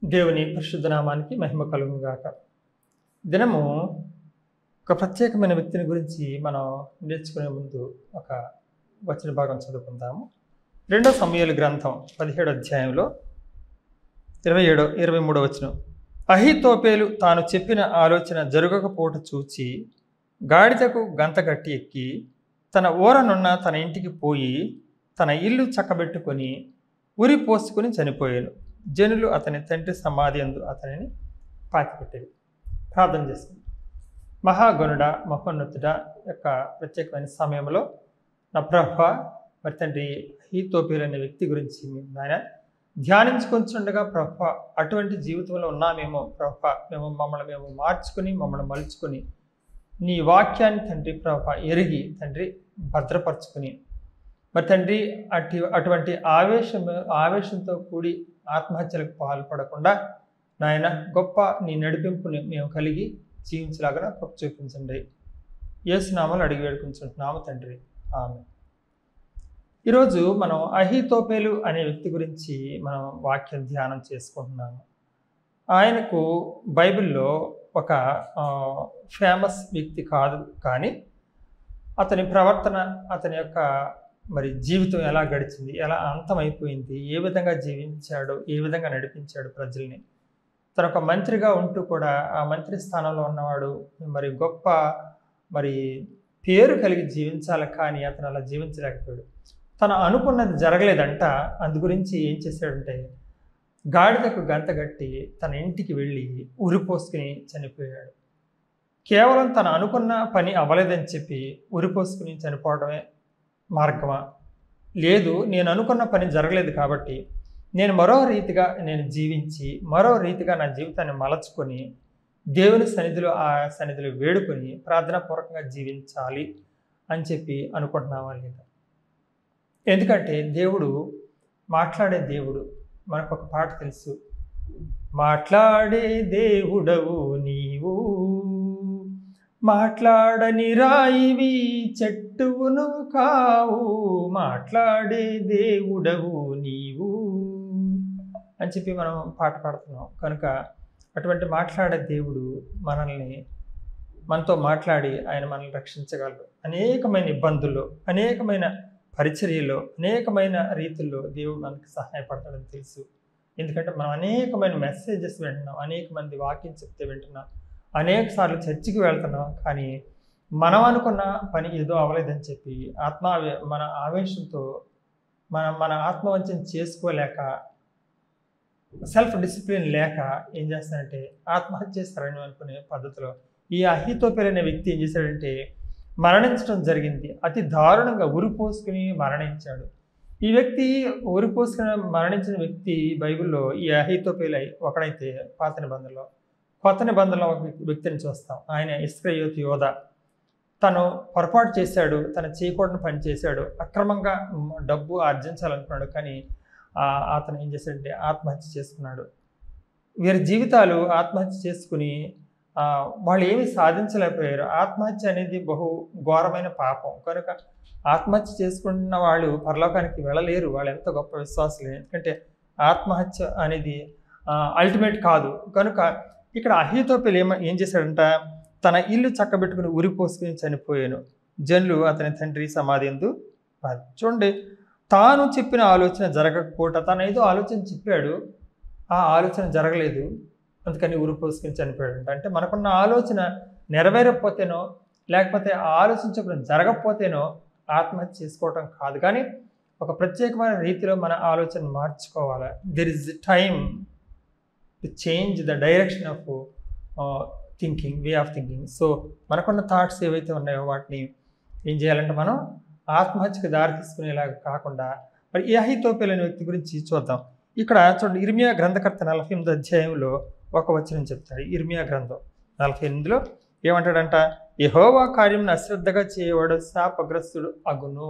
దేవుని పరిశుద్ధ నామానికి మహిమ కలుగును గాక. దినము ఒక ప్రత్యేకమైన వ్యక్తిని గురించి మనం నేర్చుకునే ముందు ఒక వచన భాగం చదువుకుందాము. 2 సమూయేలు గ్రంథం 17వ అధ్యాయంలో 23వ వచనం. అహీతోపేలు తాను చెప్పిన ఆలోచన జరగకపోవట చూచి గాడిదకు గంత గట్టి ఎక్కి తన ఊరనున్న తన ఇంటికి పోయి తన ఇల్లు చక్కబెట్టుకొని ఉరి పోసుకొని చనిపోయాను. జనులు అతని తండ్రి సమాధి అందు అతనిని పాతిపెట్టేది. ప్రార్థన చేస్తుంది. మహాగణుడ మహోన్నతుడ యొక్క ప్రత్యేకమైన సమయంలో నా ప్రభువా, మరి తండ్రి అహీతోపేలు అనే వ్యక్తి గురించి నాయన ధ్యానించుకొంచుండగా ప్రభువా, అటువంటి జీవితంలో ఉన్నామేమో ప్రభువా, మమ్మల్ని మార్చుకొని మమ్మల్ని మలుచుకొని నీ వాక్యాన్ని తండ్రి ప్రభువా ఎరిగి తండ్రి భద్రపరచుకొని మరి తండ్రి అటువంటి ఆవేశంతో కూడి ఆత్మహత్యలకు పాల్పడకుండా నాయన గొప్ప నీ నడిపింపుని మేము కలిగి జీవించలాగా కృప చూపించండి. యేసు నామములో అడిగి వేడుకుంటున్నాము తండ్రి, ఆమేన్. ఈరోజు మనం అహీతోపేలు అనే వ్యక్తి గురించి మనం వాక్యం ధ్యానం చేసుకుంటున్నాము. ఆయనకు బైబిల్లో ఒక ఫేమస్ వ్యక్తి కాదు, కానీ అతని ప్రవర్తన, అతని యొక్క మరి జీవితం ఎలా గడిచింది, ఎలా అంతమైపోయింది, ఏ విధంగా జీవించాడు, ఏ విధంగా నడిపించాడు ప్రజల్ని. తన ఒక మంత్రిగా ఉంటూ కూడా ఆ మంత్రి స్థానంలో ఉన్నవాడు మరి గొప్ప మరి పేరు కలిగి జీవించాలి, కానీ అతను అలా జీవించలేకపోయాడు. తను అనుకున్నది జరగలేదంట. అందు గురించి ఏం చేశాడంటే గాడిదకు గంత గట్టి తన ఇంటికి వెళ్ళి ఉరిపోసుకుని చనిపోయాడు. కేవలం తను అనుకున్న పని అవ్వలేదని చెప్పి ఉరిపోసుకుని చనిపోవడమే మార్గమా? లేదు, నేను అనుకున్న పని జరగలేదు కాబట్టి నేను మరో రీతిగా జీవించి మరో రీతిగా నా జీవితాన్ని మలచుకొని దేవుని సన్నిధిలో వేడుకొని ప్రార్థనాపూర్వకంగా జీవించాలి అని చెప్పి అనుకుంటున్నావా లేదా? ఎందుకంటే దేవుడు మాట్లాడే దేవుడు. మనకు ఒక పాట తెలుసు, మాట్లాడే దేవుడవు నీవు, మాట్లాడని రాయివి చెట్టువును కావు, మాట్లాడే దేవుడవు నీవు అని చెప్పి మనం పాట పాడుతున్నాం. కనుక అటువంటి మాట్లాడే దేవుడు మనతో మాట్లాడి ఆయన మనల్ని రక్షించగలరు. అనేకమైన ఇబ్బందుల్లో, అనేకమైన పరిచర్యలో, అనేకమైన రీతుల్లో దేవుడు మనకి సహాయపడతాడని తెలుసు. ఎందుకంటే మనం అనేకమైన మెసేజెస్ వింటున్నాం, అనేక మంది వాక్యం చెప్తే వింటున్నాం, అనేక సార్లు చర్చికి వెళ్తున్నాం, కానీ మనం అనుకున్న పని ఏదో అవ్వలేదని చెప్పి మన ఆవేశంతో మన ఆత్మవంచన చేసుకోలేక, సెల్ఫ్ డిసిప్లిన్ లేక ఏం చేస్తాడంటే ఆత్మహత్య చేస్తారని అనుకునే పద్ధతిలో ఈ అహీతోపేలు అనే వ్యక్తి ఏం చేశాడంటే మరణించడం జరిగింది. అతి దారుణంగా ఉరిపోసుకుని మరణించాడు. ఈ వ్యక్తి ఉరిపోసుకుని మరణించిన వ్యక్తి బైబిల్లో ఈ అహీతోపేలు ఒకడైతే కొత్త నిబంధనలో ఒక వ్యక్తిని చూస్తాం. ఆయన ఇస్కరియోతు యోధ. తను పొరపాటు చేశాడు, తను చేయకూడని పని చేశాడు, అక్రమంగా డబ్బు ఆర్జించాలనుకున్నాడు, కానీ అతను ఏం చేశాడంటే ఆత్మహత్య చేసుకున్నాడు. వీరి జీవితాలు ఆత్మహత్య చేసుకుని వాళ్ళు ఏమీ సాధించలేకపోయారు. ఆత్మహత్య అనేది బహు ఘోరమైన పాపం. కనుక ఆత్మహత్య చేసుకున్న వాళ్ళు పరలోకానికి వెళ్ళలేరు. వాళ్ళు ఎంత గొప్ప విశ్వాసులు. ఎందుకంటే ఆత్మహత్య అనేది అల్టిమేట్ కాదు. కనుక ఇక్కడ అహీతోపేలు ఏం చేశాడంట, తన ఇల్లు చక్కబెట్టుకుని ఉరిపోసుకుని చనిపోయాను. జనులు అతని తండ్రి సమాధి యందు. చూడండి, తాను చెప్పిన ఆలోచన జరగకపోవట, తను ఏదో ఆలోచన చెప్పాడు, ఆ ఆలోచన జరగలేదు, అందుకని ఉరిపోసుకుని చనిపోయాడంట. అంటే మనకున్న ఆలోచన నెరవేరకపోతేనో, లేకపోతే ఆలోచించకుండా జరగకపోతేనో ఆత్మహత్య చేసుకోవటం కాదు, కానీ ఒక ప్రత్యేకమైన రీతిలో మన ఆలోచన మార్చుకోవాలి. There is time to change the direction of way of thinking. So మనకున్న థాట్స్ ఏవైతే ఉన్నాయో వాటిని ఏం చేయాలంటే మనం ఆత్మహత్యకు దారి తీసుకునేలాగా కాకుండా, మరి ఈ అహీతోపేలు అనే వ్యక్తి గురించి చూద్దాం. ఇక్కడ చూడండి, ఇర్మియా గ్రంథకర్త 48వ అధ్యాయంలో ఒక వచనం చెప్తాడు. ఇర్మియా గ్రంథం 48లో ఏమంటాడంట, యెహోవా కార్యమును అశ్రద్ధగా చేయవాడు శాపగ్రస్తుడు అగును.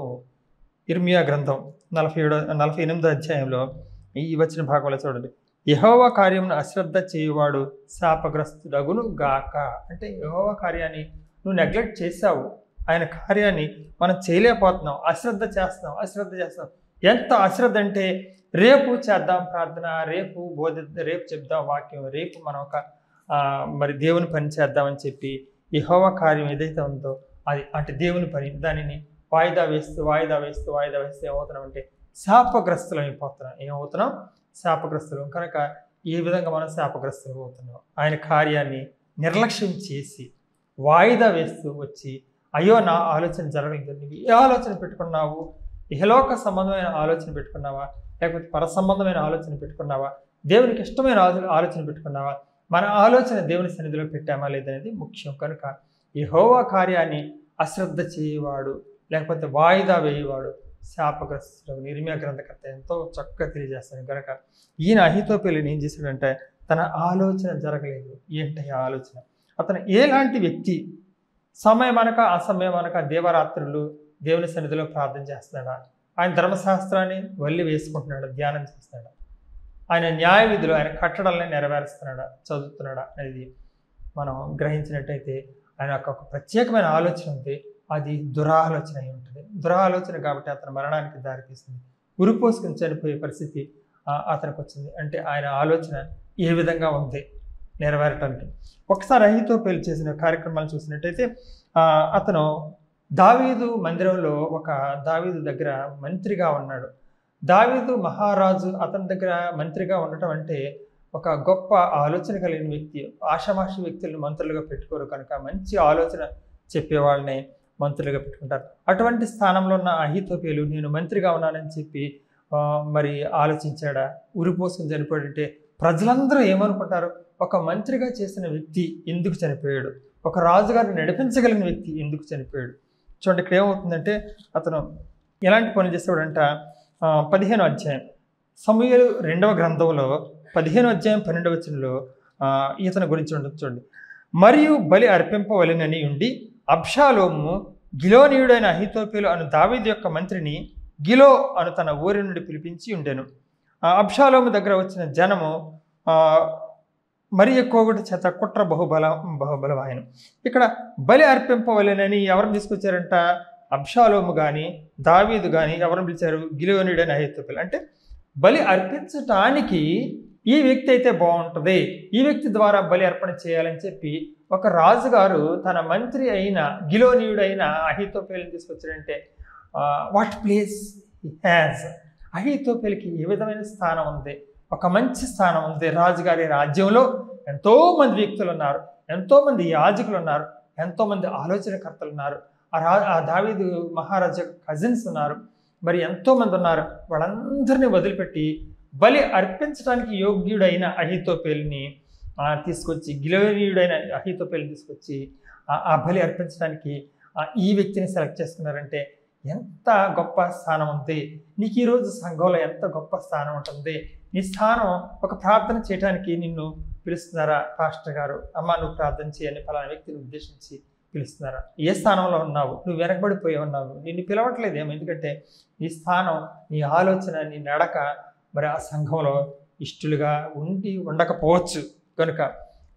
ఇర్మియా గ్రంథం 48వ అధ్యాయంలో ఈ వచ్చిన భాగంలో చూడండి, యెహోవా కార్యమును అశ్రద్ధ చేయవాడు శాపగ్రస్తుడగును గాక. అంటే యెహోవా కార్యాన్ని నువ్వు నెగ్లెక్ట్ చేశావు, ఆయన కార్యాన్ని మనం చేయలేకపోతున్నాం, అశ్రద్ధ చేస్తున్నాం. ఎంత అశ్రద్ధ అంటే రేపు చేద్దాం ప్రార్థన, రేపు చెప్దాం వాక్యం, రేపు మనం ఒక మరి దేవుని పని చేద్దామని చెప్పి యెహోవా కార్యం ఏదైతే ఉందో అది అంటే దేవుని పని దానిని వాయిదా వేస్తూ ఏమవుతున్నామంటే శాపగ్రస్తులం ఏమవుతున్నాం శాపగ్రస్తులం. కనుక ఈ విధంగా మనం శాపగ్రస్తులు అవుతున్నాం. ఆయన కార్యాన్ని నిర్లక్ష్యం చేసి వాయిదా వేస్తూ వచ్చి అయ్యో నా ఆలోచన జరగలేదు, నువ్వు ఏ ఆలోచన పెట్టుకున్నావు, ఇహలోక సంబంధమైన ఆలోచన పెట్టుకున్నావా, లేకపోతే పర సంబంధమైన ఆలోచన పెట్టుకున్నావా, దేవునికి ఇష్టమైన ఆలోచన పెట్టుకున్నావా, మన ఆలోచన దేవుని సన్నిధిలో పెట్టామా లేదనేది ముఖ్యం. కనుక యెహోవా కార్యాన్ని అశ్రద్ధ చేయవాడు లేకపోతే వాయిదా వేయవాడు శాపగ్రస్తుడు. ఇర్మీయా గ్రంథకర్త ఎంతో చక్కగా తెలియజేస్తాడు. కనుక ఈయన అహీతోపెలుని ఏం చేశాడంటే తన ఆలోచన జరగలేదు. ఏంటి ఆలోచన? అతను ఎలాంటి వ్యక్తి? సమయం అనక అసమయం అనక దేవరాత్రులు దేవుని సన్నిధిలో ప్రార్థన చేస్తున్నాడా, ఆయన ధర్మశాస్త్రాన్ని వల్లి వేసుకుంటున్నాడా, ధ్యానం చేస్తున్నాడా, ఆయన న్యాయ విధులు ఆయన కట్టడాలని నెరవేరుస్తున్నాడా, చదువుతున్నాడా అనేది మనం గ్రహించినట్టయితే ఆయన ఒక ప్రత్యేకమైన ఆలోచన ఉంది. అది దురాలోచన అయి ఉంటుంది. దురాలోచన కాబట్టి అతను మరణానికి దారితీస్తుంది. ఉరిపోసుకుని చనిపోయే పరిస్థితి అతనికి వచ్చింది. అంటే ఆయన ఆలోచన ఏ విధంగా ఉంది నెరవేరటానికి. ఒకసారి అహీతోపెలు చేసిన కార్యక్రమాలు చూసినట్టయితే అతను దావీదు మందిరంలో దావీదు దగ్గర మంత్రిగా ఉన్నాడు. దావీదు మహారాజు అతని దగ్గర మంత్రిగా ఉండటం అంటే ఒక గొప్ప ఆలోచన కలిగిన వ్యక్తి. ఆషామాషి వ్యక్తులను మంత్రులుగా పెట్టుకోరు. కనుక మంచి ఆలోచన చెప్పేవాళ్ళని మంత్రులుగా పెట్టుకుంటారు. అటువంటి స్థానంలో ఉన్న అహీతోపెలు నేను మంత్రిగా ఉన్నానని చెప్పి మరి ఆలోచించాడా? ఉరిపోసుకుని చనిపోయాడంటే ప్రజలందరూ ఏమనుకుంటారు? ఒక మంత్రిగా చేసిన వ్యక్తి ఎందుకు చనిపోయాడు, ఒక రాజుగారిని నడిపించగలిగిన వ్యక్తి ఎందుకు చనిపోయాడు? చూడండి ఇక్కడ ఏమవుతుందంటే అతను ఎలాంటి పనులు చేసేవాడంట 15వ అధ్యాయం సమూయేలు 2వ గ్రంథంలో 15వ అధ్యాయం 12వ వచనంలో ఇతని గురించి ఉండదు. చూడండి. మరియు బలి అర్పింపవలెనని ఉండి అబ్షాలోము గిలోనీయుడైన అహీతోపెలు అను దావీదు యొక్క మంత్రిని గిలో అను తన ఊరి నుండి పిలిపించి ఉండెను. అబ్షాలోము దగ్గర వచ్చిన జనము మరి ఎక్కువగా చేత కుట్ర బహుబలవాయను. ఇక్కడ బలి అర్పింపవలెనని ఎవరిని తీసుకొచ్చారంట? అబ్షాలోము కానీ దావీదు కానీ ఎవరిని పిలిచారు? గిలోనీయుడైన అహీతోపెలు. అంటే బలి అర్పించటానికి ఈ వ్యక్తి అయితే బాగుంటుంది, ఈ వ్యక్తి ద్వారా బలి అర్పణ చేయాలని చెప్పి ఒక రాజుగారు తన మంత్రి అయిన గిలోనీయుడైన అహీతోపెలుని తీసుకొచ్చాడంటే వాట్ ప్లేస్ హీ హ్యాస్. అహీతోపెలుకి ఏ విధమైన స్థానం ఉంది? ఒక మంచి స్థానం ఉంది. రాజుగారి రాజ్యంలో ఎంతోమంది వ్యక్తులు ఉన్నారు, ఎంతోమంది యాజకులు ఉన్నారు, ఎంతోమంది ఆలోచనకర్తలు ఉన్నారు, ఆ దావీదు మహారాజా కజిన్స్ ఉన్నారు, మరి ఎంతోమంది ఉన్నారు. వాళ్ళందరినీ వదిలిపెట్టి బలి అర్పించడానికి యోగ్యుడైన అహీతోపెలుని తీసుకొచ్చి గిలోనీయుడైన అహీతోపెలుని తీసుకొచ్చి ఆ బలి అర్పించడానికి ఈ వ్యక్తిని సెలెక్ట్ చేసుకున్నారంటే ఎంత గొప్ప స్థానం ఉంది. నీకు ఈరోజు సంఘంలో ఎంత గొప్ప స్థానం ఉంటుంది. నీ స్థానం ఒక ప్రార్థన చేయడానికి నిన్ను పిలుస్తున్నారా? పాస్టర్ గారు, అమ్మ నువ్వు ప్రార్థన చేయని ఫలానా వ్యక్తిని ఉద్దేశించి పిలుస్తున్నారా? ఏ స్థానంలో ఉన్నావు? నువ్వు వెనకబడిపోయి ఉన్నావు, నిన్ను పిలవట్లేదేమో. ఎందుకంటే నీ స్థానం, నీ ఆలోచన, నీ నడక మరి ఆ సంఘంలో ఇష్టలుగా ఉండకపోవచ్చు. కనుక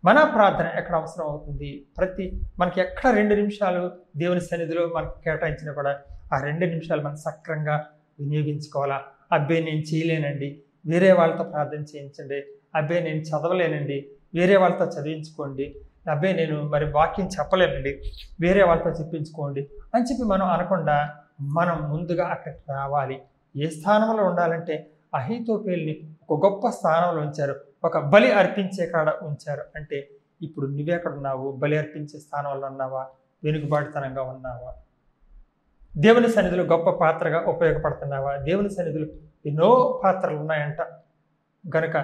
మన ప్రార్థన ఎక్కడ అవసరం అవుతుంది? మనకి ఎక్కడ 2 నిమిషాలు దేవుని సన్నిధిలో మనకు కేటాయించినా కూడా ఆ 2 నిమిషాలు మనం సక్రంగా వినియోగించుకోవాలా. అబ్బే నేను చేయలేనండి, వేరే వాళ్ళతో ప్రార్థన చేయించండి. అబ్బే నేను చదవలేనండి, వేరే వాళ్ళతో చదివించుకోండి. అబ్బే నేను మరి వాక్యం చెప్పలేనండి, వేరే వాళ్ళతో చెప్పించుకోండి అని చెప్పి మనం అనకుండా మనం ముందుగా అక్కడికి రావాలి. ఏ స్థానంలో ఉండాలంటే అహీతోపెలుని ఒక గొప్ప స్థానంలో ఉంచారు, ఒక బలి అర్పించే కాడ ఉంచారు. అంటే ఇప్పుడు నువ్వెక్కడ ఉన్నావు? బలి అర్పించే స్థానంలో ఉన్నావా? వెనుకబాటుతనంగా ఉన్నావా? దేవుని సన్నిధిలో గొప్ప పాత్రగా ఉపయోగపడుతున్నావా? దేవుని సన్నిధిలో ఎన్నో పాత్రలు ఉన్నాయంట. కనుక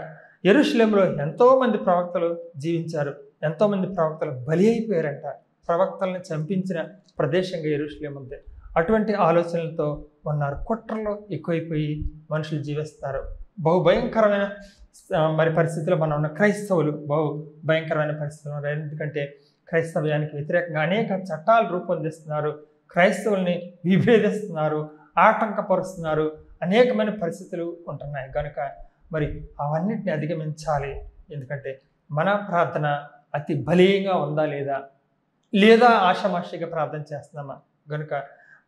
యెరూషలేములో ఎంతోమంది ప్రవక్తలు జీవించారు, ఎంతోమంది ప్రవక్తలు బలి అయిపోయారంట. ప్రవక్తలను చంపించిన ప్రదేశంగా యెరూషలేము ఉంది. అటువంటి ఆలోచనలతో ఉన్నారు. కుట్రలో ఎక్కువైపోయి మనుషులు జీవిస్తారు. బహుభయంకరమైన మరి పరిస్థితుల్లో మనం ఉన్న క్రైస్తవులు భయంకరమైన పరిస్థితులు ఉన్నారు. ఎందుకంటే క్రైస్తవ్యానికి వ్యతిరేకంగా అనేక చట్టాలు రూపొందిస్తున్నారు, క్రైస్తవుల్ని విభేదిస్తున్నారు, ఆటంకపరుస్తున్నారు, అనేకమైన పరిస్థితులు ఉంటున్నాయి. కనుక మరి అవన్నిటిని అధిగమించాలి. ఎందుకంటే మన ప్రార్థన అతి బలీయంగా ఉందా లేదా ఆషామాషిగా ప్రార్థన చేస్తున్నామా? కనుక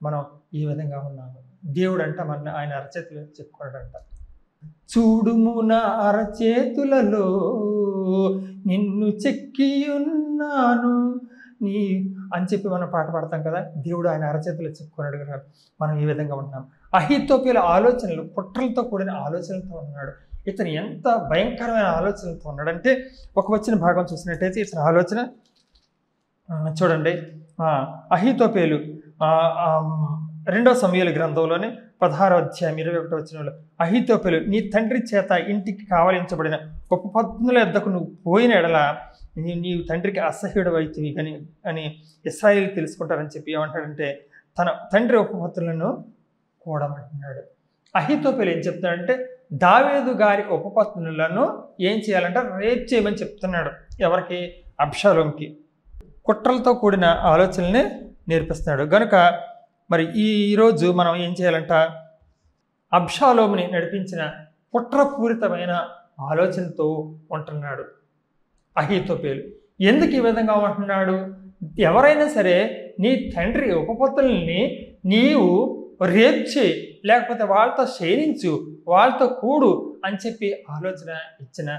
మనం ఈ విధంగా ఉన్నాము. దేవుడు అంట మన ఆయన అరచేతిలో చెప్పుకోడంట, చూడుము నా అరచేతులలో నిన్ను చెక్కియున్నాను నీ అని చెప్పి మనం పాట పాడతాం కదా. దేవుడు ఆయన అరచేతులు చెక్కున్నాడు కదా. మనం ఈ విధంగా ఉంటున్నాం. అహీతోపెలు ఆలోచనలు కుట్రలతో కూడిన ఆలోచనలతో ఉన్నాడు. ఇతను ఎంత భయంకరమైన ఆలోచనలతో ఉన్నాడంటే ఒక వచ్చిన భాగం చూసినట్టయితే ఇతని ఆలోచన చూడండి. అహీతోపెలు 2 సమూయేలు గ్రంథంలోని 16వ అధ్యాయం 21వ వచనంలో అహీతోపెలు నీ తండ్రి చేత ఇంటికి కావలించబడిన ఉపపత్నుల యొద్దకు నువ్వు పోయిన ఎడల నీవు తండ్రికి అసహ్యుడు అవుతుంది అని ఇశ్రాయేలు తెలుసుకుంటారని చెప్పి ఏమంటాడంటే తన తండ్రి ఉపపత్నులను కూడమంటున్నాడు. అహీతోపెలు ఏం చెప్తున్నాడంటే దావీదు గారి ఉపపత్నులను ఏం చేయాలంటే రేప్ చేయమని చెప్తున్నాడు. ఎవరికి? అబ్షాలోంకి. కుట్రలతో కూడిన ఆలోచనల్ని నేర్పిస్తున్నాడు. కనుక మరి ఈరోజు మనం ఏం చేయాలంట? అబ్షాలోముని నడిపించిన కుట్రపూరితమైన ఆలోచనతో ఉంటున్నాడు అహీతోపెలు. ఎందుకు ఈ విధంగా ఉంటున్నాడు? ఎవరైనా సరే నీ తండ్రి ఉపపత్నుల్ని నీవు రేప్ చేయి, లేకపోతే వాళ్ళతో శయనించు, వాళ్ళతో కూడు అని చెప్పి ఆలోచన ఇచ్చిన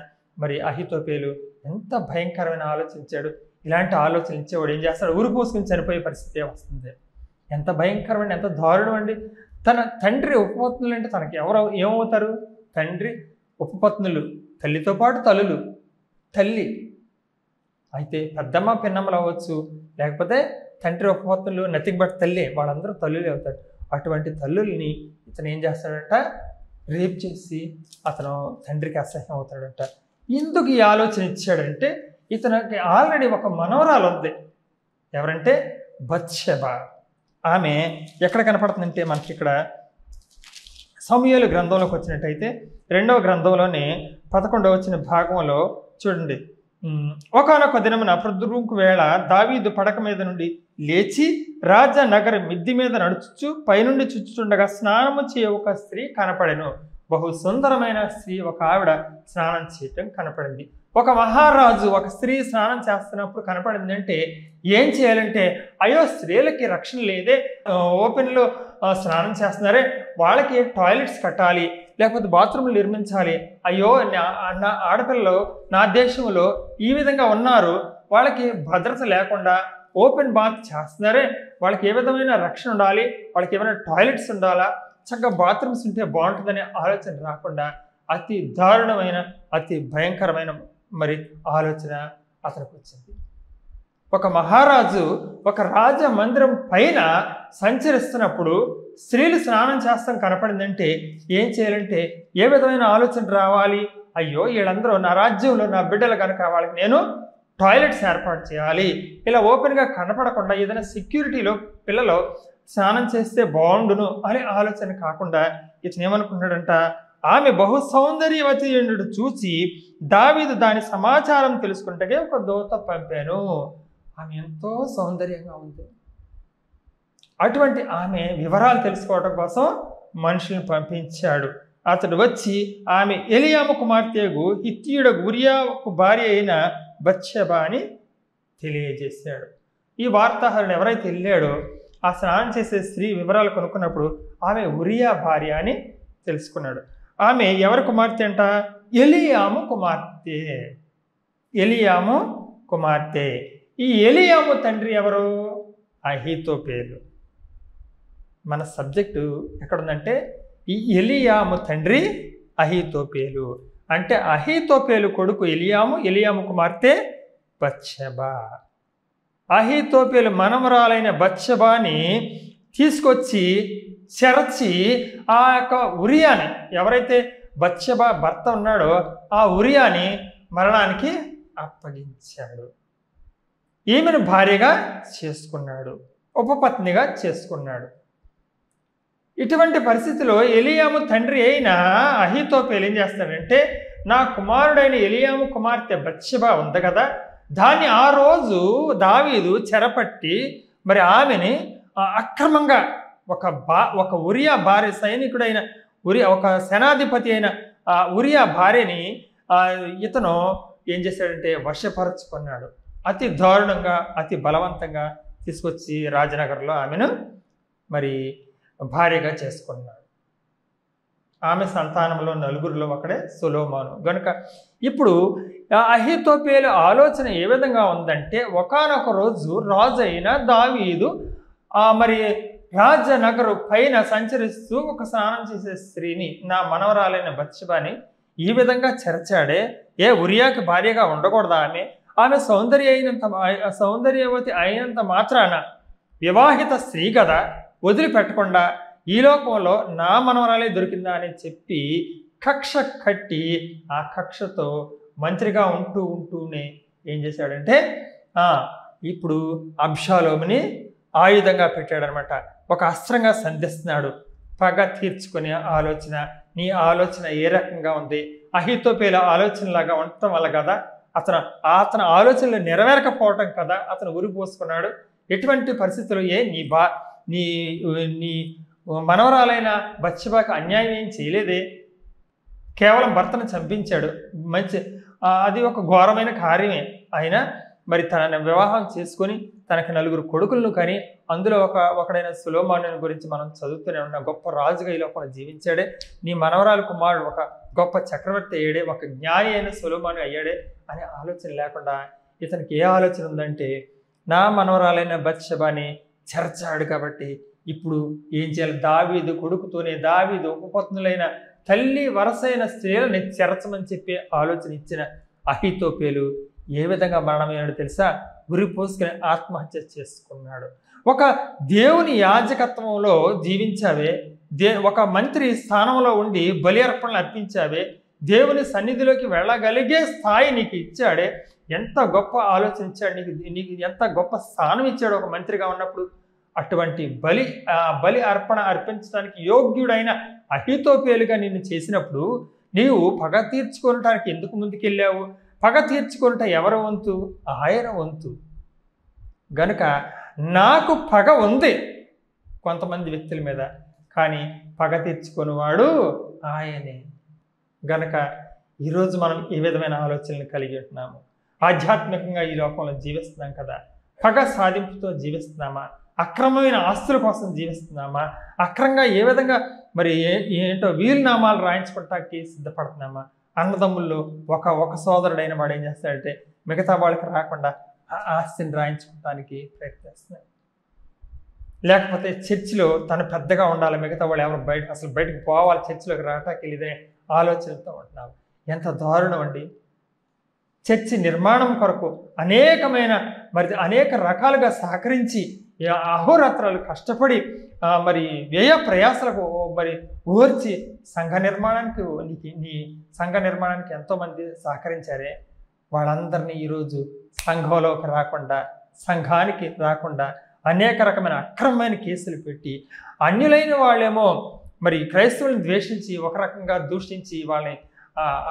మరి అహీతోపెలు ఎంత భయంకరమైన ఆలోచించాడు. ఇలాంటి ఆలోచన ఇచ్చేవాడు ఏం చేస్తాడు? ఊరు పోసుకుని చనిపోయే పరిస్థితి వస్తుంది. ఎంత భయంకరమైన, ఎంత దారుణం అండి. తన తండ్రి ఉపపత్నులు అంటే తనకి ఏమవుతారు? తండ్రి ఉపపత్నులు, తల్లితో పాటు తల్లులు. తల్లి అయితే పెద్దమ్మ పిన్నమ్మలు అవ్వచ్చు, లేకపోతే తండ్రి ఉపపత్నులు నథింగ్ బట్ తల్లి, వాళ్ళందరూ తల్లులే అవుతారు. అటువంటి తల్లుల్ని ఇతను ఏం చేస్తాడంట? రేప్ చేసి అతను తండ్రికి అసహ్యం అవుతాడంట. ఎందుకు ఈ ఆలోచన ఇచ్చాడంటే ఇతనికి ఆల్రెడీ ఒక మనవరాలు ఉంది. ఎవరంటే బత్షెబ. ఆమె ఎక్కడ కనపడుతుందంటే మనకి ఇక్కడ సమూయేలు గ్రంథంలోకి వచ్చినట్టయితే 2వ గ్రంథంలోనే 11వ వచ్చిన భాగంలో చూడండి. ఒకానొక దినమున ప్రొద్దురుంకు వేళ దావీదు పడక మీద నుండి లేచి రాజనగర మిద్ది మీద నడుచుచు పైనుండి చుచ్చుచుండగా స్నానము చేయ ఒక స్త్రీ కనపడెను. బహు సుందరమైన స్త్రీ ఒక ఆవిడ స్నానం చేయటం కనపడింది. ఒక మహారాజు ఒక స్త్రీ స్నానం చేస్తున్నప్పుడు కనపడింది అంటే ఏం చేయాలంటే, అయ్యో స్త్రీలకి రక్షణ లేదే, ఓపెన్లో స్నానం చేస్తున్నారే, వాళ్ళకి టాయిలెట్స్ కట్టాలి, లేకపోతే బాత్రూమ్లు నిర్మించాలి, అయ్యో నా ఆడపిల్లలు నా దేశంలో ఈ విధంగా ఉన్నారు, వాళ్ళకి భద్రత లేకుండా ఓపెన్ బాత్ చేస్తున్నారే, వాళ్ళకి ఏ విధమైన రక్షణ ఉండాలి, వాళ్ళకి ఏమైనా టాయిలెట్స్ ఉండాలా, చక్కగా బాత్రూమ్స్ ఉంటే బాగుంటుందనే ఆలోచన రాకుండా అతి దారుణమైన, అతి భయంకరమైన మరి ఆలోచన అతనికి వచ్చింది. ఒక మహారాజు ఒక రాజమందిరం పైన సంచరిస్తున్నప్పుడు స్త్రీలు స్నానం చేస్తాం కనపడిందంటే ఏం చేయాలంటే ఏ విధమైన ఆలోచన రావాలి? అయ్యో వీళ్ళందరూ నా రాజ్యంలో నా బిడ్డలు కనుక వాళ్ళకి నేను టాయిలెట్స్ ఏర్పాటు చేయాలి, ఇలా ఓపెన్గా కనపడకుండా ఏదైనా సెక్యూరిటీలో పిల్లలు స్నానం చేస్తే బాగుండును అనే ఆలోచన కాకుండా ఇతను ఏమనుకున్నాడంట, ఆమె బహు సౌందర్యవతి చూసి దావీదు దాని సమాచారం తెలుసుకుంటే ఒక దూత పంపాను. ఆమె ఎంతో సౌందర్యంగా ఉంది. అటువంటి ఆమె వివరాలు తెలుసుకోవడం కోసం మనుషుల్ని పంపించాడు. అతడు వచ్చి ఆమె ఎలియాము కుమార్తెకు హిత్తీయుడు ఉరియాకు భార్య అయిన బత్షెబ అని తెలియజేశాడు. ఈ వార్తాహరుడు ఎవరైతే వెళ్ళాడో ఆ స్నానం చేసే స్త్రీ వివరాలు కనుక్కున్నప్పుడు ఆమె ఉరియా భార్య అని తెలుసుకున్నాడు. ఆమె ఎవరి కుమార్తె అంట? ఎలియాము కుమార్తె. ఎలియాము కుమార్తె. ఈ ఎలియాము తండ్రి ఎవరు? అహీతోపెలు. మన సబ్జెక్టు ఎక్కడుందంటే ఈ ఎలియాము తండ్రి అహీతోపెలు. అంటే అహీతోపెలు కొడుకు ఎలియాము, ఎలియాము కుమార్తె బత్షెబ. అహీతోపెలు మనమరాలైన బత్షెబాని తీసుకొచ్చి చెరచి ఆ యొక్క ఉరియాని, ఎవరైతే బత్షెబ భర్త ఉన్నాడో ఆ ఉరియాని మరణానికి అప్పగించాడు. ఈమెను భార్యగా చేసుకున్నాడు, ఉపపత్నిగా చేసుకున్నాడు. ఇటువంటి పరిస్థితిలో ఎలియాము తండ్రి అయిన అహీతోపెలు ఏం చేస్తాడంటే, నా కుమారుడైన ఎలియాము కుమార్తె బత్షెబ ఉంది కదా, దాన్ని ఆ రోజు దావీదు చెరపట్టి మరి ఆమెని అక్రమంగా ఒక ఉరియా భార్య, సైనికుడైన ఒక సేనాధిపతి అయిన ఉరియా భార్యని ఇతను ఏం చేశాడంటే వశపరుచుకున్నాడు. అతి దారుణంగా, అతి బలవంతంగా తీసుకొచ్చి రాజనగర్లో ఆమెను మరి భార్యగా చేసుకున్నాడు. ఆమె సంతానంలో నలుగురిలో ఒకడే సొలొమోను. గనుక ఇప్పుడు అహీతోపెలు ఆలోచన ఏ విధంగా ఉందంటే, ఒకానొక రోజు రాజు అయిన దావీదు మరి రాజనగరు పైన సంచరిస్తూ ఒక స్నానం చేసే స్త్రీని, నా మనవరాలైన బత్షెబని ఈ విధంగా చెరచాడే, ఏ ఉరియాకి భార్యగా ఉండకూడదా? ఆమె సౌందర్యవతి అయినంత మాత్రాన వివాహిత స్త్రీ కదా, వదిలిపెట్టకుండా ఈ లోకంలో నా మనవరాలే దొరికిందా అని చెప్పి కక్ష కట్టి, ఆ కక్షతో మంత్రిగా ఉంటూనే ఏం చేశాడంటే ఇప్పుడు అబ్షాలోముని ఆయుధంగా పెట్టాడనమాట. ఒక అస్త్రంగా సంధిస్తున్నాడు. పగ తీర్చుకునే ఆలోచన. నీ ఆలోచన ఏ రకంగా ఉంది? అహీతోపెలు ఆలోచనలాగా ఉండటం వల్ల కదా అతను ఆలోచనలు నెరవేరకపోవటం కదా అతను ఉరి పోసుకున్నాడు. ఎటువంటి పరిస్థితులు నీ నీ మనవరాలైన బత్షెబకు అన్యాయం ఏం చేయలేదే, కేవలం భర్తను చంపించాడు. అది ఒక ఘోరమైన కార్యమే. అయినా మరి తనని వివాహం చేసుకొని తనకు 4 కొడుకులను కానీ అందులో ఒకడైన సొలొమోను గురించి మనం చదువుతూనే ఉన్నాం. గొప్ప రాజుగా ఈ లోపల జీవించాడే. నీ మనవరాలు కుమారుడు ఒక గొప్ప చక్రవర్తి అయ్యాడే, ఒక జ్ఞాని అయిన సొలొమోను అయ్యాడే అనే ఆలోచన లేకుండా ఇతనికి ఏ ఆలోచన ఉందంటే, నా మనవరాలైన బత్షెబని చెరచాడు కాబట్టి ఇప్పుడు ఏం చేయాలి? దావీదు కొడుకుతోనే, దావీదు ఉపపత్నులైన తల్లి వరసైన స్త్రీలని చెరచమని చెప్పి ఆలోచన ఇచ్చిన అహీతోపెలు ఏ విధంగా మరణమయ్యాడో తెలుసా? ఉరి పోసుకుని ఆత్మహత్య చేసుకున్నాడు. ఒక దేవుని యాజకత్వంలో జీవించావే, ఒక మంత్రి స్థానంలో ఉండి బలి అర్పణలు అర్పించావే, దేవుని సన్నిధిలోకి వెళ్ళగలిగే స్థాయి నీకు ఇచ్చాడే, ఎంత గొప్ప ఆలోచన ఇచ్చాడు నీకు ఎంత గొప్ప స్థానం ఇచ్చాడు ఒక మంత్రిగా ఉన్నప్పుడు. అటువంటి బలి అర్పణ అర్పించడానికి యోగ్యుడైన అహీతోపెలుగా నిన్ను చేసినప్పుడు నీవు పగ తీర్చుకోవటానికి ఎందుకు ముందుకెళ్ళావు? పగ తీర్చుకుంటే ఎవరి వంతు? ఆయన వంతు. గనుక నాకు పగ ఉంది కొంతమంది వ్యక్తుల మీద, కానీ పగ తీర్చుకునేవాడు ఆయనే. గనుక ఈరోజు మనం ఈ విధమైన ఆలోచనలు కలిగి ఉంటున్నాము. ఆధ్యాత్మికంగా ఈ లోకంలో జీవిస్తున్నాం కదా, పగ సాధింపుతో జీవిస్తున్నామా? అక్రమమైన ఆస్తుల కోసం జీవిస్తున్నామా? అక్రమంగా ఏ విధంగా మరి ఏంటో వీలునామాలు రాయించుకోవటానికి సిద్ధపడుతున్నామా? అన్నదమ్ముల్లో ఒక సోదరుడైన వాడు ఏం చేస్తాడంటే మిగతా వాళ్ళకి రాకుండా ఆ ఆస్తిని రాయించుకోవడానికి ప్రయత్నిస్తున్నాడు. లేకపోతే చర్చిలో తను పెద్దగా ఉండాలి, మిగతా వాళ్ళు ఎవరు బయటకు పోవాలి, చర్చిలోకి రావటానికి వెళ్ళిదనే ఆలోచనతో ఉంటున్నావు. ఎంత దారుణం అండి! చర్చి నిర్మాణం కొరకు అనేక రకాలుగా సహకరించి అహోరాత్రాలు కష్టపడి మరి వ్యయ ప్రయాసలకు ఓర్చి సంఘ నిర్మాణానికి ఎంతోమంది సహకరించారే, వాళ్ళందరినీ ఈరోజు సంఘంలోకి రాకుండా, సంఘానికి రాకుండా అనేక రకమైన అక్రమమైన కేసులు పెట్టి, అన్యులైన వాళ్ళేమో మరి క్రైస్తవులను ద్వేషించి ఒక రకంగా దూషించి వాళ్ళని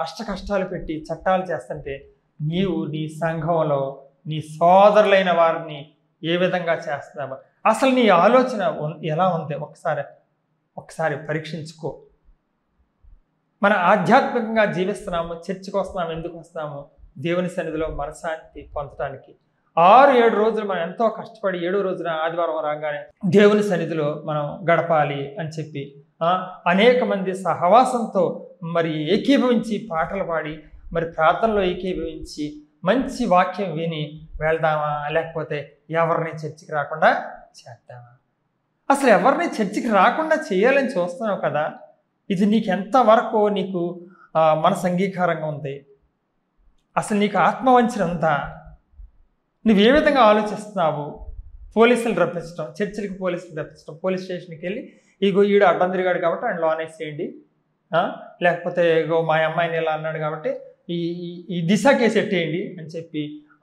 అష్టకష్టాలు పెట్టి చట్టాలు చేస్తుంటే, నీవు నీ సంఘంలో నీ సోదరులైన వారిని ఏ విధంగా చేస్తున్నావు? అసలు నీ ఆలోచన ఎలా ఉంది? ఒకసారి పరీక్షించుకో. మన ఆధ్యాత్మికంగా జీవిస్తున్నాము, చర్చికి వస్తున్నాము, ఎందుకు వస్తున్నాము? దేవుని సన్నిధిలో మనశ్శాంతి పొందటానికి. 6-7 రోజులు మనం ఎంతో కష్టపడి 7వ రోజున ఆదివారం రాగానే దేవుని సన్నిధిలో మనం గడపాలి అని చెప్పి అనేక మంది సహవాసంతో మరి ఏకీభవించి పాటలు పాడి మరి ప్రార్థనలో ఏకీభవించి మంచి వాక్యం విని వెళ్దామా? లేకపోతే ఎవరిని చర్చికి రాకుండా చేద్దామా? అసలు ఎవరిని చర్చికి రాకుండా చేయాలని చూస్తున్నావు కదా, ఇది నీకు ఎంతవరకు నీకు మనసు అంగీకారంగా ఉంది? అసలు నీకు ఆత్మవంచన ఉందా? నువ్వు ఏ విధంగా ఆలోచిస్తున్నావు? పోలీసులు రప్పించడం, చర్చిలకి పోలీసులు రప్పించడం, పోలీస్ స్టేషన్కి వెళ్ళి ఇగో ఈడు అడ్డం తిరిగాడు కాబట్టి ఆయన లోనేసేయండి, లేకపోతే ఇగో మా అమ్మాయిని ఇలా అన్నాడు కాబట్టి ఈ దిశ కేసు ఎట్టేయండి అని చెప్పి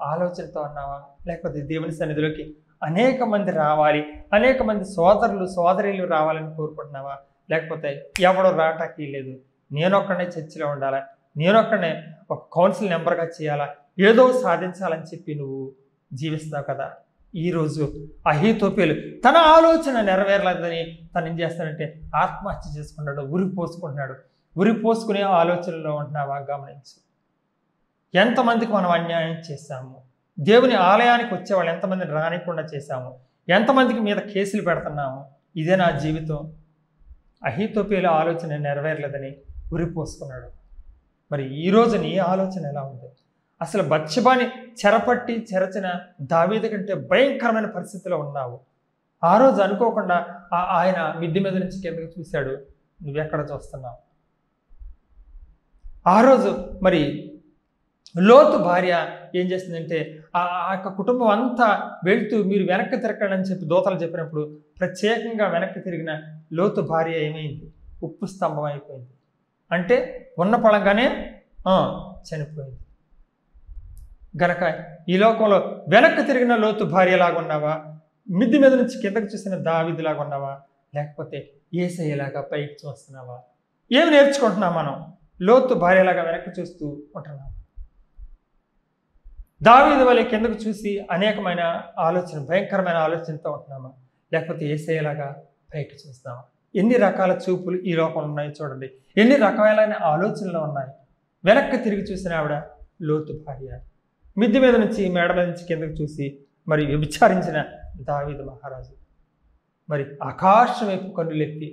ఆలోచనతో ఉన్నావా? లేకపోతే దేవుని సన్నిధిలోకి అనేక మంది రావాలి, అనేక మంది సోదరులు రావాలని కోరుకుంటున్నావా? లేకపోతే ఎవడో రావటానికి లేదు, నేనొక్కడనే చర్చిలో ఉండాలా, నేనొక్కడనే ఒక కౌన్సిల్ మెంబర్గా చేయాలా, ఏదో సాధించాలని చెప్పి నువ్వు జీవిస్తావు కదా. ఈరోజు అహీతోపెలు తన ఆలోచన నెరవేరలేదని తను ఏం చేస్తాడంటే ఆత్మహత్య చేసుకున్నాడు, ఉరి పోసుకుంటున్నాడు. ఉరి పోసుకునే ఆలోచనలో ఉంటున్నావా? గమనించు. ఎంతమందికి మనం అన్యాయం చేశాము? దేవుని ఆలయానికి వచ్చేవాళ్ళు ఎంతమందిని రానికుండా చేశాము? ఎంతమందికి మీద కేసులు పెడుతున్నాము? ఇదే నా జీవితం. అహీతోపేలు ఆలోచన నెరవేరలేదని ఉరిపోసుకున్నాడు. మరి ఈరోజు నీ ఆలోచన ఎలా ఉంది? అసలు బత్షెబాని చెరపట్టి చెరచిన దావీదు కంటే భయంకరమైన పరిస్థితిలో ఉన్నావు. ఆ రోజు అనుకోకుండా ఆయన మిద్ది మీద నుంచి కిందకి చూశాడు, నువ్వెక్కడ చూస్తున్నావు? ఆ రోజు మరి లోతు భార్య ఏం చేసిందంటే ఆ యొక్క కుటుంబం అంతా వెళ్తూ మీరు వెనక్కి తిరగండి అని చెప్పి దూతలు చెప్పినప్పుడు ప్రత్యేకంగా వెనక్కి తిరిగిన లోతు భార్య ఏమైంది? ఉప్పు స్తంభం అయిపోయింది. అంటే ఉన్న పళంగానే చనిపోయింది. గనక ఈ లోకంలో వెనక్కి తిరిగిన లోతు భార్యలాగా ఉన్నావా? మిద్ది మీద నుంచి కిందకి చూసిన దావీదులాగా ఉన్నావా? లేకపోతే యేసయ్యలాగా పైకి చూస్తున్నావా? ఏమి నేర్చుకుంటున్నాం మనం? లోతు భార్యలాగా వెనక్కి చూస్తూ ఉంటున్నాం. దావీదు వలె కిందకు చూసి అనేకమైన ఆలోచన, భయంకరమైన ఆలోచనతో ఉంటున్నామా? లేకపోతే యేసయ్యలాగా పైకి చూస్తామా? ఎన్ని రకాల చూపులు ఈ లోకంలో ఉన్నాయి చూడండి. ఎన్ని రకాలైన ఆలోచనలు ఉన్నాయి. వెనక్కి తిరిగి చూసిన ఆవిడ లోతు భార్య. మిద్ది మీద నుంచి మేడ మీద నుంచి కిందకు చూసి మరి వ్యభిచారించిన దావీదు మహారాజు. మరి ఆకాశం వైపు కన్నులెత్తి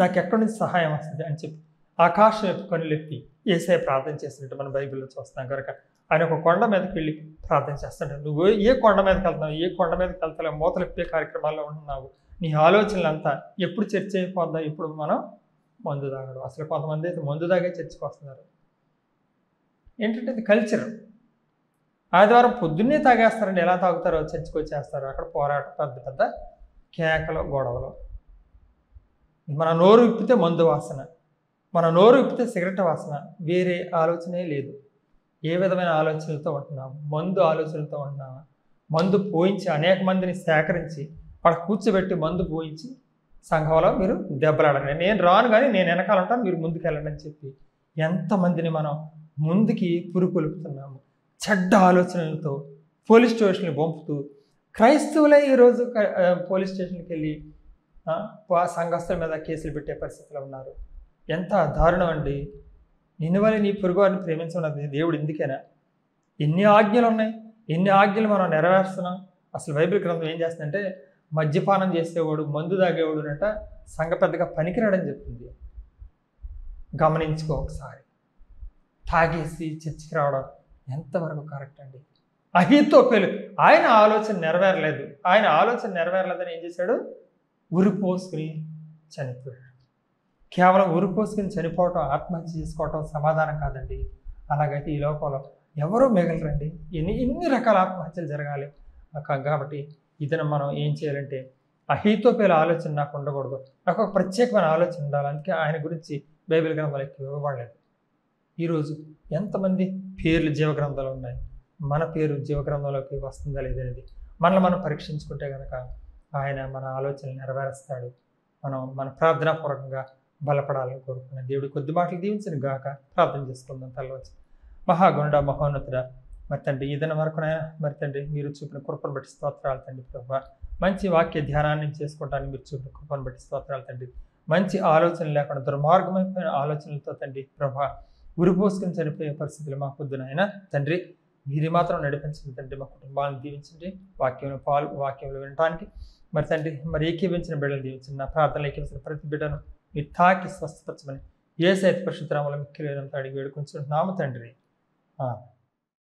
నాకెక్కడి నుంచి సహాయం వస్తుంది అని చెప్పి ఆకాశం వైపు కన్నులెత్తి యేసయ్య ప్రార్థన చేసినట్టు మనం బైబిల్లో చూస్తాం. కనుక ఆయన ఒక కొండ మీదకి వెళ్ళి ప్రార్థన చేస్తాడు. నువ్వు ఏ కొండ మీదకి వెళ్తున్నావు? ఏ కొండ మీదకి వెళ్తావు? మూతలిప్పే కార్యక్రమాల్లో ఉంటున్నావు. నీ ఆలోచనలంతా ఎప్పుడు చర్చ అయిపోద్దా? ఇప్పుడు మనం మందు తాగడం. అసలు కొంతమంది అయితే మందు తాగే చర్చకు వస్తున్నారు. ఏంటంటే ఇది కల్చర్. ఆదివారం పొద్దున్నే తాగేస్తారండి. ఎలా తాగుతారో చర్చకు వచ్చేస్తారు. అక్కడ పోరాటం, పెద్ద పెద్ద కేకలు, గొడవలు. మన నోరు విప్పితే మందు వాసన, మన నోరు విప్పితే సిగరెట్ వాసన, వేరే ఆలోచనే లేదు. ఏ విధమైన ఆలోచనలతో ఉంటున్నాము? మందు ఆలోచనలతో ఉంటున్నాము. మందు పోయించి అనేక మందిని సేకరించి అక్కడ కూర్చోబెట్టి మందు పోయించి సంఘంలో మీరు దెబ్బలాడండి, నేను రాను కానీ నేను వెనకాలంటాను, మీరు ముందుకెళ్ళండి అని చెప్పి ఎంతమందిని మనం ముందుకి పురుకొలుపుతున్నాము. చెడ్డ ఆలోచనలతో పోలీస్ స్టేషన్లు పంపుతూ క్రైస్తవులే ఈరోజు పోలీస్ స్టేషన్కి వెళ్ళి సంఘస్థుల మీద కేసులు పెట్టే పరిస్థితిలో ఉన్నారు. ఎంత దారుణం అండి! నిన్ను వల్ల నీ పొరుగు వారిని ప్రేమించమన్నది దేవుడు ఇందుకేనా? ఎన్ని ఆజ్ఞలు ఉన్నాయి, ఎన్ని ఆజ్ఞలు మనం నెరవేరుస్తున్నాం. అసలు బైబిల్ గ్రంథం ఏం చేస్తుందంటే మద్యపానం చేసేవాడు, మందు తాగేవాడు అంట సంఘ పెద్దగా పనికిరాడని చెప్తుంది. గమనించుకో ఒకసారి. తాగేసి చర్చికి రావడం ఎంతవరకు కరెక్ట్ అండి? అహీతోపేలు ఆయన ఆలోచన నెరవేరలేదు. ఆయన ఆలోచన నెరవేరలేదని ఏం చేశాడు? ఉరిపోసుకుని చనిపోయాడు. కేవలం ఉరిపోసుకుని చనిపోవటం, ఆత్మహత్య చేసుకోవటం సమాధానం కాదండి. అలాగైతే ఈ లోకంలో ఎవరూ మిగలరండి. ఎన్ని రకాల ఆత్మహత్యలు జరగాలి. కాబట్టి ఇతను మనం ఏం చేయాలంటే అహీతోపేలు ఆలోచన నాకు ఉండకూడదు, నాకు ఒక ప్రత్యేకమైన ఆలోచన ఉండాలి. అందుకే ఆయన గురించి బైబిల్ గ్రంథాలు ఎక్కువ ఇవ్వబడలేదు. ఈరోజు ఎంతమంది పేర్లు జీవగ్రంథాలు ఉన్నాయి, మన పేరు జీవగ్రంథంలోకి వస్తుందా లేదనేది మనల్ని మనం పరీక్షించుకుంటే కనుక ఆయన మన ఆలోచనలు నెరవేరుస్తాడు. మన ప్రార్థనాపూర్వకంగా బలపడాలని కోరుకున్న దేవుడి కొద్ది మాటలు దీవించిన గాక. ప్రార్థన చేసుకుందాం. తల్లవచ్చు. మహాగుండ మహోన్నతుడ, మరి తండ్రి ఈ దినం వరకునైనా మరి తండ్రి మీరు చూపిన కృపను బట్టి స్తోత్రాలు తండ్రి. ప్రభావ మంచి వాక్య ధ్యానాన్ని చేసుకోవడానికి మీరు చూపిన కృపను బట్టి స్తోత్రాలు తండ్రి. మంచి ఆలోచనలు లేకుండా దుర్మార్గమైపోయిన ఆలోచనలతో తండ్రి ప్రభావ ఉరిపోసుకుని చనిపోయే పరిస్థితులు మా పొద్దునైనా తండ్రి మీరు మాత్రం నడిపించండి తండ్రి. మా కుటుంబాలను దీవించండి. వాక్యంలో వినడానికి మరి తండ్రి మరి ఏకీవించిన బిడ్డలు దీవించండి. నా ప్రార్థనలు ఏకీవించిన ప్రతి బిడ్డను మీరు తాకి స్వస్థపరచమని యేసయ్య పరిశుద్ధ నామములో మిక్కిలి అడిగి వేడుకొంచుకుంటున్నాము తండ్రి.